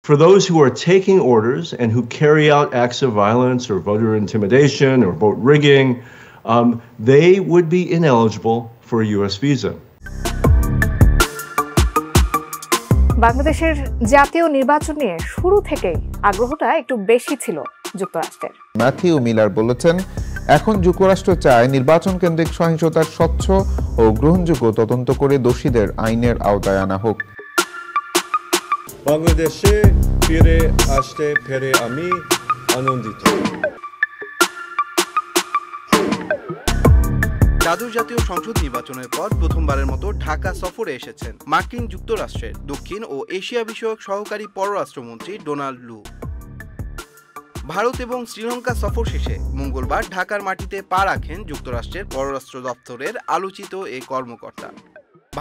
For those who are taking orders and who carry out acts of violence or voter intimidation or vote rigging, they would be ineligible for a U.S. visa. বাংলাদেশের জাতীয় নির্বাচন নিয়ে শুরু থেকেই আগ্রহটা একটু বেশি ছিল যুক্তরাষ্ট্রের। ম্যাথিউ মিলার বলেছেন, এখন যুক্তরাষ্ট্র চায় নির্বাচন কেন্দ্রিক সহিংসতার স্বচ্ছ ও গ্রহণযোগ্য তদন্ত করে দোষীদের আইনের আওতায় আনা হোক। বাংলাদেশে ফিরে আসতে পেরে আমি আনন্দিত। দ্বাদশ জাতীয় সংসদ নির্বাচনের পর প্রথমবারের মতো ঢাকা সফরে এসেছেন মার্কিন যুক্তরাষ্ট্রের দক্ষিণ ও এশিয়া বিষয়ক সহকারী পররাষ্ট্রমন্ত্রী ডোনাল্ড লু। ভারত এবং শ্রীলঙ্কা সফর শেষে মঙ্গলবার ঢাকার মাটিতে পা রাখেন যুক্তরাষ্ট্রের পররাষ্ট্র দপ্তরের আলোচিত এই কর্মকর্তা।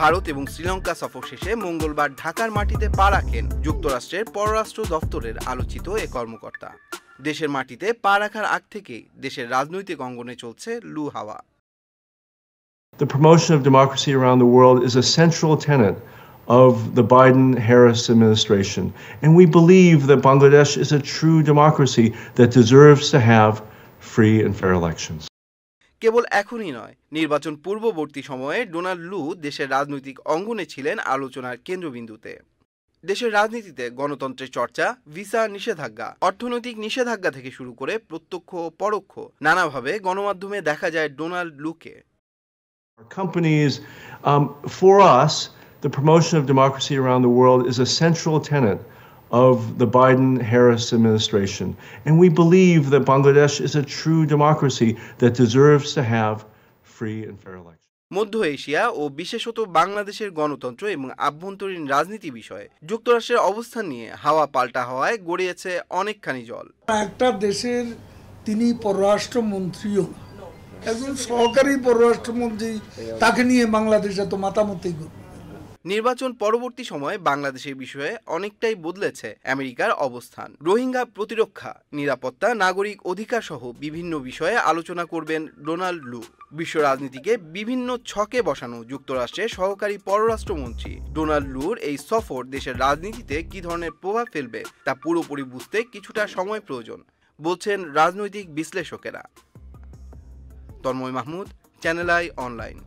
ভারত এবং শ্রীলঙ্কা সফর শেষে মঙ্গলবার ঢাকার মাটিতে পা রাখেন যুক্তরাষ্ট্রের পররাষ্ট্র দপ্তরের আলোচিত এই কর্মকর্তা। দেশের মাটিতে পা রাখার আগ থেকেই দেশের রাজনৈতিক অঙ্গনে চলছে লু হাওয়া। The promotion of democracy around the world is a central tenet of the Biden-Harris administration, and we believe that Bangladesh is a true democracy that deserves to have free and fair elections. কেবল এখনই নয়, নির্বাচন পূর্ববর্তী সময়ে Donald লু দেশের রাজনৈতিক অঙ্গনে ছিলেন আলোচনার কেন্দ্রবিন্দুতে। দেশের রাজনীতিতে গণতন্ত্রের চর্চা, ভিসা নিষেধাজ্ঞা, অর্থনৈতিক নিষেধাজ্ঞা থেকে শুরু করে প্রত্যক্ষ ও পরোক্ষ নানাভাবে গণমাধ্যমে দেখা যায় ডোনাল্ড লুকে। Companies, for us, the promotion of democracy around the world is a central tenet of the Biden-Harris administration, and we believe that Bangladesh is a true democracy that deserves to have free and fair elections. মধ্য Asia ও বিশেষত বাংলাদেশের গণতন্ত্র এবং আভ্যন্তরীণ রাজনীতি বিষয়ে যুক্তরাষ্ট্রের অবস্থান নিয়ে হাওয়া পাল্টা হওয়ায় গড়িয়েছে অনেকখানি জল। একটা দেশের তিনি পররাষ্ট্রমন্ত্রীও, একজন সহকারী পররাষ্ট্রমন্ত্রী, তাকে নিয়ে বাংলাদেশ এত মাতামাতি করবে। নির্বাচন পরবর্তী সময়ে বাংলাদেশের বিষয়ে অনেকটাই বদলেছে আমেরিকার অবস্থান। রোহিঙ্গা প্রতিরক্ষা, নিরাপত্তা, নাগরিক অধিকার সহ বিভিন্ন বিষয়ে আলোচনা করবেন ডোনাল্ড লু। বিশ্ব রাজনীতিকে বিভিন্ন ছকে বসানো যুক্তরাষ্ট্রের সহকারী পররাষ্ট্রমন্ত্রী ডোনাল্ড লুর এই সফর দেশের রাজনীতিতে কী ধরনের প্রভাব ফেলবে তা পুরোপুরি বুঝতে কিছুটা সময় প্রয়োজন বলছেন রাজনৈতিক বিশ্লেষকেরা। Tanmoy Mahmud, channel I online.